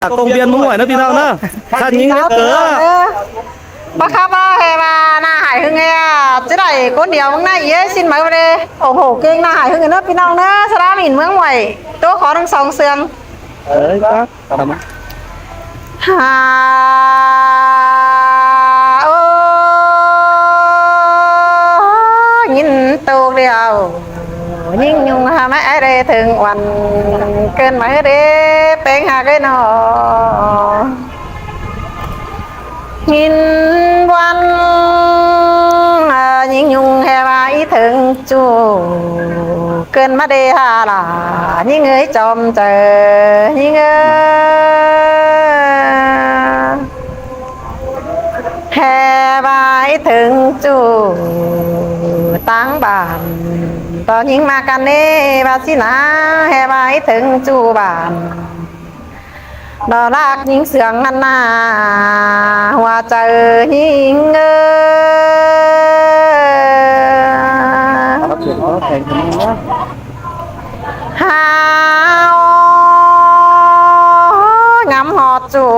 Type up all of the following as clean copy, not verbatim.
công viên muốn hỏi nó đi nào nữa sao nhìn biết cỡ bác khá ba hè mà na hải hưng nghe chứ này có điều mong này ấy xin mời vào đây ủng hộ kênh na hải hưng nghe nó pin nào nữa sau đó mình mướn ngoài tôi khó đang sòng sườn đấy bác hà nhìn tôi điều nhưng nhung hà mấy ai đây thường hoàn kênh mấy đây bên hà cái nó nhìn quan nhìn nhung hè mà ý thường chu kênh mà đi hà là những người chồng chờ những người hè mà ý thường chu tăng bản có những mà can đi và xin á hè mà ý thường chu bản đó là những sương ăn à hoa trời những hao ngắm hót chủ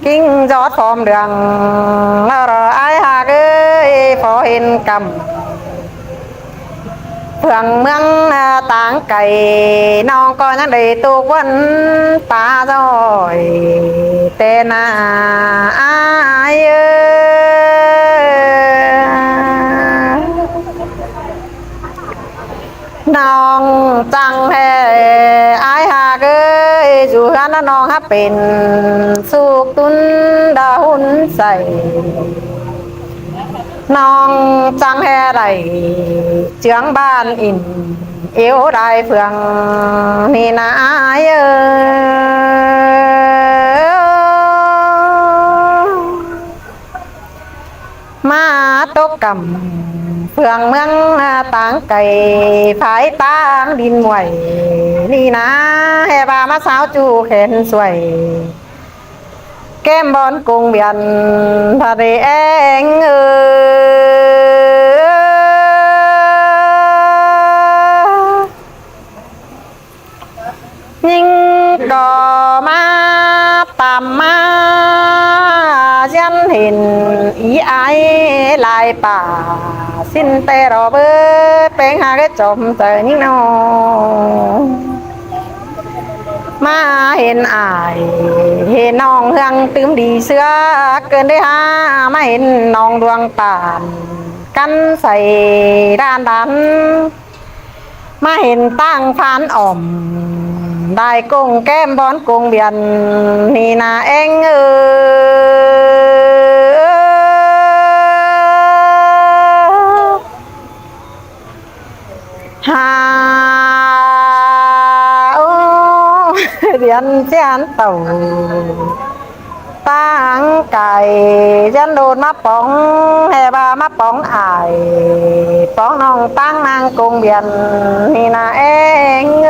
kinh gió phom đường rồi ai hà cái phó hình cầm phường mương táng cày non có những đầy tu quân ta rồi tên ai non chẳng hề ai hà cái dù hắn non hấp bên suốt tuân đã hun say non chẳng hề đầy trưởng ban in yêu đại phường ni na ai ma tốt cầm phường mương táng cày phải táng đinh ngoài ni na hè ba má sao chu khen xuôi kem bón cùng biển thật đi anh nhưng có ma tạm ma dân hình ý ai lại bà xin tê rồi bơ bên hai cái chồng trời những nào mà hiện ai hiện nong hương tươm đi xưa cơn đấy ha mà hiện nong đoang tàn căn xây đan đan mà hiện tăng phán ổm đại cùng kem bón cùng biển thì là anh điện chén tàu tăng cày dân đồn mắt bóng hè ba mắt bóng ải bóng nòng tăng mang cùng biển thì là anh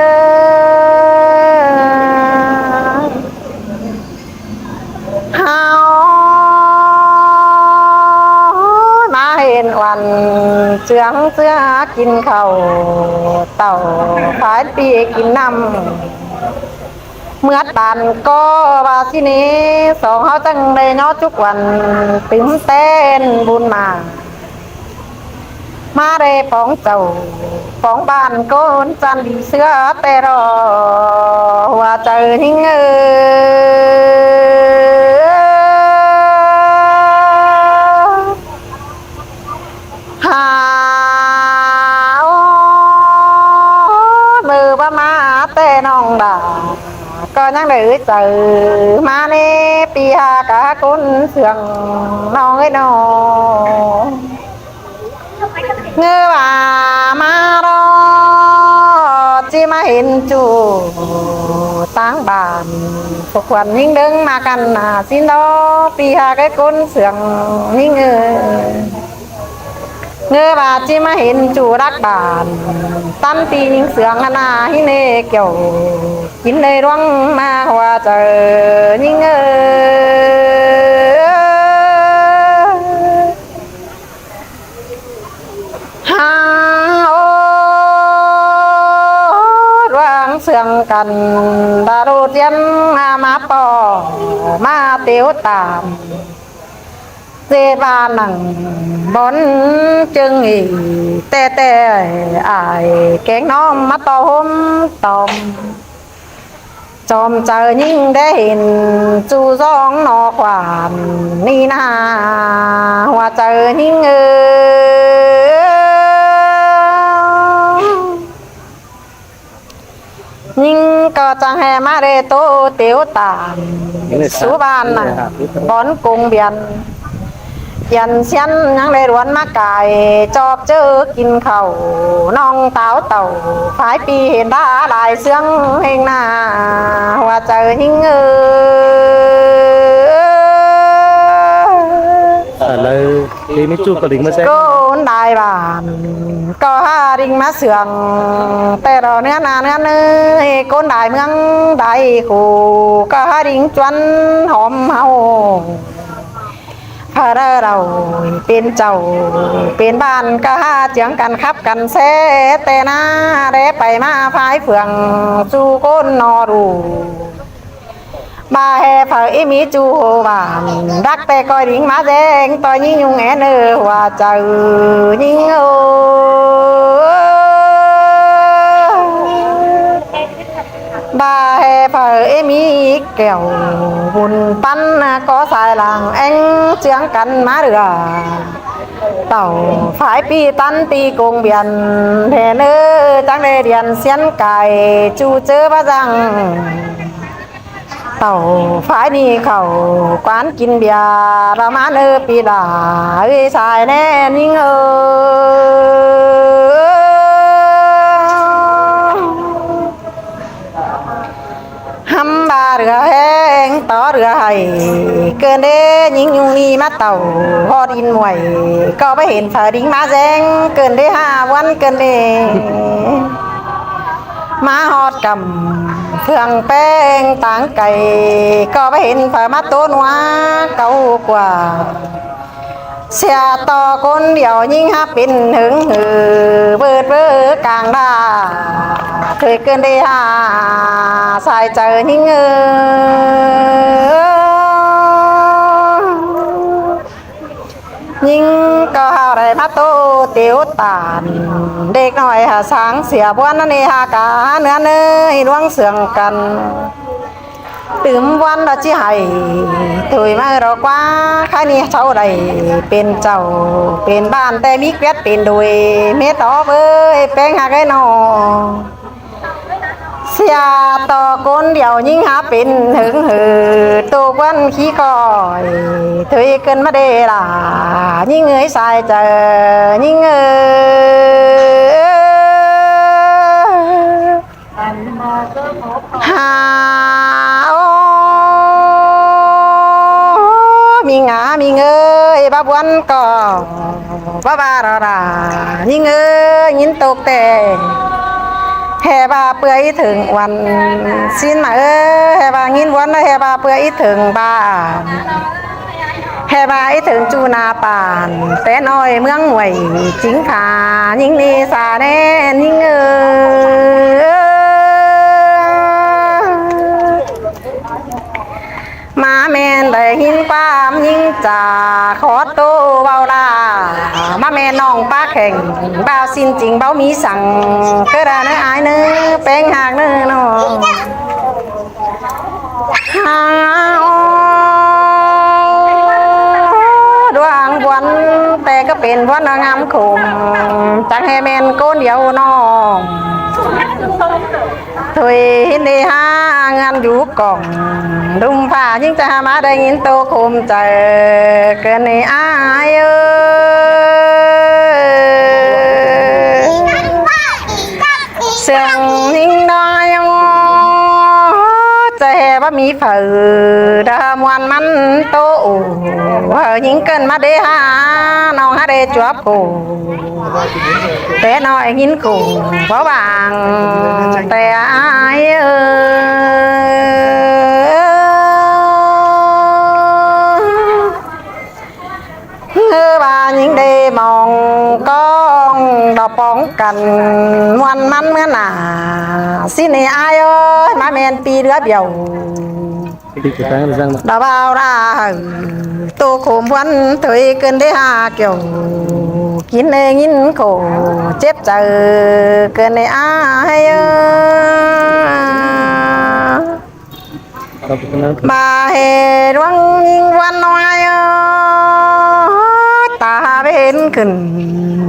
hao má hiền hoàn trướng xưa kinh khẩu tàu phải đi kinh năm mưa tàn có bà xin ý sống họ chẳng đây nó chúc quần tím tên buồn mà đây phóng chầu phóng bàn con chăn đi xưa tê rò hòa trời hình hà mơ ba má tê nong đà có những nữ tử mà nè pi hà cả con sườn non ấy nó ngơ bà mà đó chỉ mà hiện chủ táng bàn phục quần những đứng mà cần xin đó pi hà cái con sườn những ngơ bà chỉ mà hiện chủ đắc bàn tan ti những sườn na hi nè kiểu chín đây đoan mà hòa trời những sương cần đà đô tiên má ปอมาเตียวตามเจบานังบอนจึงอีแต่อายแกงน้อมมาตอมตอมจอมเจอยิ่งได้เห็นจูซองนอความนี่นาว่าเจอยิ่งยิ่งก็จังแหมาเรโตเตียวตามสุบานน่ะบอนกงเบียนยันเชียนยังได้รวนมากายจอบเจอกินข้าวน้องเต้าเต่าฝายปีเห็นบ้าหลายเสียงเพลงหน้าว่าเจอหิงเลยลีมิจูกระดิ่งมาแซ่ ก็ได้บ้านก็หาดิ่งมาเสืองแต่เราเนื้อนาเนื้อเนื้อก้นได้เมืองได้ขู่ก็หาดิ่งจวนหอมเฮาพาเราเป็นเจ้าเป็นบ้านก็หาเจียงกันขับกันแซ่แต่หน้าแรไปมาพายเฟืองจูก้นนอรูบาแห่เผยมีจูโหบานรักแต่ก้อยดิ่งมาแดงต่อยยิ่งยุงแงเนอว่าเจอยิ่งบาแห่เผยมีแก้วบุญปั้นก็สายหลังเอ็งเจียงกันมาเรือเต่าฝายปีตันปีกงเบียนแห่เนอจังได้เรียนเสียนไก่จูเจอพระจังเต่าฝายนี่เขากวานกินเบียร์ละมาเนอปีดาสายแน่นิ่งหำบาเรือแห้งต่อเรือไห้เกินเด้ยิงยุงนี่มาเต่าพอดินมวยก็ไปเห็นฝาดิ้งมาแจงเกินได้5 วันเกินเด้มาฮอดกำเพื่องแป้งต่างไก่ก็ไปเห็นฝามาโตนัวเก่ากว่าเสียต่อคนเดียวยิ่งหาเป็นหึงหือเบิดกลางดาเคยเกินได้สายเจอยิ่งยิ่งก็หาอะไรมาโตเตียวตานเด็กหน่อยหาสางเสียบ้วนนั่นเองหากาเนื้อเนยดวงเสื่องกันตื่มวันเราจีให้ถุยมาเรากว่าใครนี่เจ้าใดเป็นเจ้าเป็นบ้านแต่มีเกล็ดเป็นโดยเม็ดต่อเอ้ยแป้งหาไก่นอเสียต่อคนเดียวยิ่งหาเป็นหึงหือตัววันขี้ก้อยถุยเกินมาเดล่ะยิ่งเงยสายเจอยิ่งหามีงามีเงยบ้าบวนก็บ้าบารายิ่งยินตกแต่แห่บาเปื่อยถึงวันสิ้นมาแห่บายินวันแห่บาเปื่อยถึงบ้านแห่บาถึงจูนาป่านแต่น้อยเมืองหวยจิงขายิ่งนีสาแน่ยิ่งมาแม่นได้หินความยิ่งจ่าขอโตเบาลามาแม่น้องป้าแข่งบ่าวสิ้นจริงเบามีสั่งเกิดอะไรอายเนื้อแป้งหากเนื้อน้องดวงวันแต่ก็เป็นวันงามคมจังให้แม่นโกนเดียวน้องถอยในห้างานอยู่กล่องดุมผ้ายิ่งจะมาได้ยินโตคมใจเกินในอายเสียงยิ่งได้ใจว่ามีเผอดามวันมันโตยิ่งเกินมาได้หาน้องหาได้จวบกูแต่น้อยหินกูเพราะบางแต่อายบ้านยิ่งได้มองก้องดอกป้องกันวันมันเมื่อหนาสิเนอายมาเมนปีเรือเบี้ยว ปี đi cái sáng là răng mà đã bao ra tô khổm vẫn thời cơn đế hà kiểu kín nê nghìn khổ chép chờ cơn đế ai không có năng bà hề đoan văn nói ta bên khẩn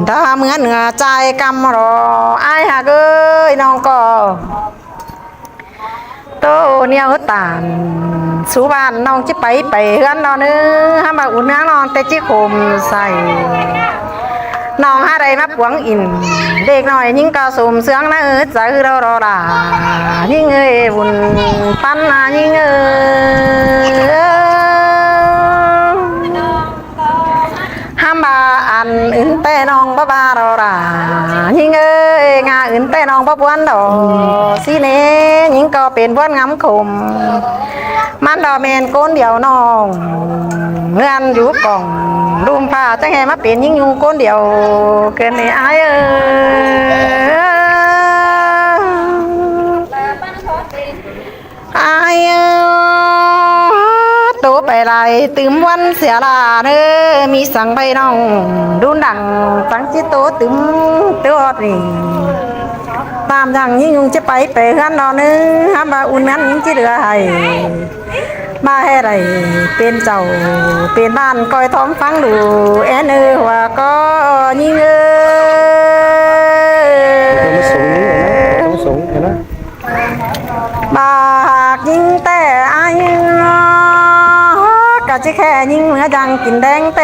ta mướn ngà trai căm rồi ai hà ơi non cò tô neo tàn số bàn non chiếc bấy bấy hơn nó nữa ham mà uống nắng non tay chiếc khom xài non hai đây mắt quăng in ด็กน้อยยิ่งก็สมเสืองนะใจเรารอด่ายิ่งเอ้ยบุญปั้นนะยิ่งห้ามบาอันอื่นแต่น้องบ้าบาเราด่ายิ่งเอ้ยงาอื่นแต่น้องบ้าบ้วนดอกสิเน่ยิ่งก็เป็นบ้วนงำขมมันดอกเมนก้นเดียวน้องเงื่อนอยู่กล่องรุมผ้าจังแห่มาเป็นยิ่งอยู่ก้นเดียวเกินในอายอายโตไปไรตื่มวันเสียลาเด้อมีสั่งไปน้องดูดังตั้งจิโตตื่มตัวนี่ตามดังยิ่งยุงจะไปกันนอนนึงห้ามมาอุ่นนั้นที่เหลือให้มาให้ไรเป็นเจ้าเป็นบ้านคอยท้องฟังดูแอนเออว่าก็ยิ่งkhông có súng nữa không súng thế đó บากยิ่งแต่อายก็จะแค่ยิ่งเหมือจังกินแดงเต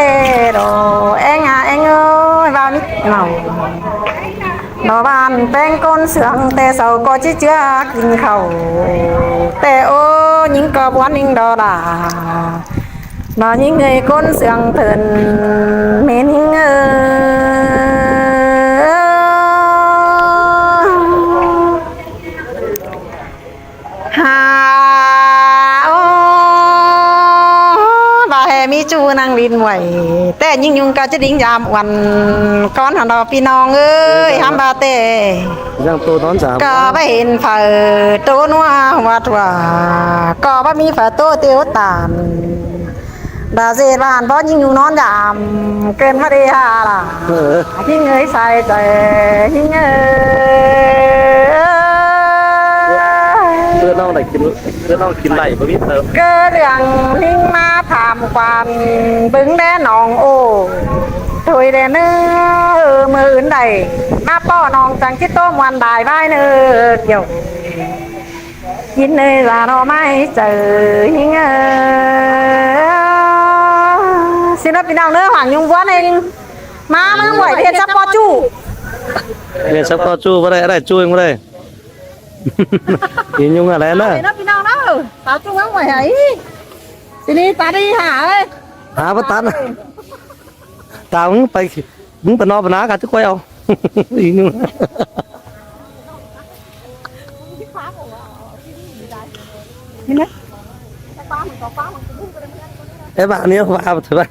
โดเอ็งเอ็งเอ้ยvàoนิดหน่อยนอบ้านแป้งก้นเสืองแต่เสาก็จะเจือกินเขาแต่โอ้ยิ่งก็บ้วนยิ่งดอด่านอยิ่งเงยก้นเสืองเถินเมนยิ่งหาโอ้บ่แห่มีจูนางดินไหวแต่ยิ่งยุงก็จะดิ้งยามวันก้อนหันดอพี่น้องเอ้ยห้ามบาเต้ răng tô nón giảm ก็บ่เห็นฝ่าโตนัววัดว่าก็บ่มีฝ่าโตเตียวตามดาเซบ้านบ่ยิ่งยุงนอนยามเกินมาได้หาล่ะยิ่งเอ้ยใส่ใจยิ่งđưa non này đưa non kín lại mới biết thơm เกิดเรื่องลิงมาถามความบึงแด่น้องโอ้ถอยแด่เนื้อมืออื่นใดมาป้อน้องจังคิดโต้มวันได้ไว้เนื้อเกี่ยวกินเนื้อว่าเราไม่เจอหิงxin lỗiพี่น้องเนื้อหวังยุงวัวเองมาไหวเพียรซับปอจู Nghe sắp có chu vào đây, ở đây chu vào đây. Nhìn nhung ở đây nữa. nóพี่น้องเนาะตาจุ้งไว้ไหนทีนี้ตาดีหาเอ้ย Hả bắt tán. Tao muốn phải no phải ná cả chứ quay không. Nhìn nhung. Ê bạn nếu vào thử bạn.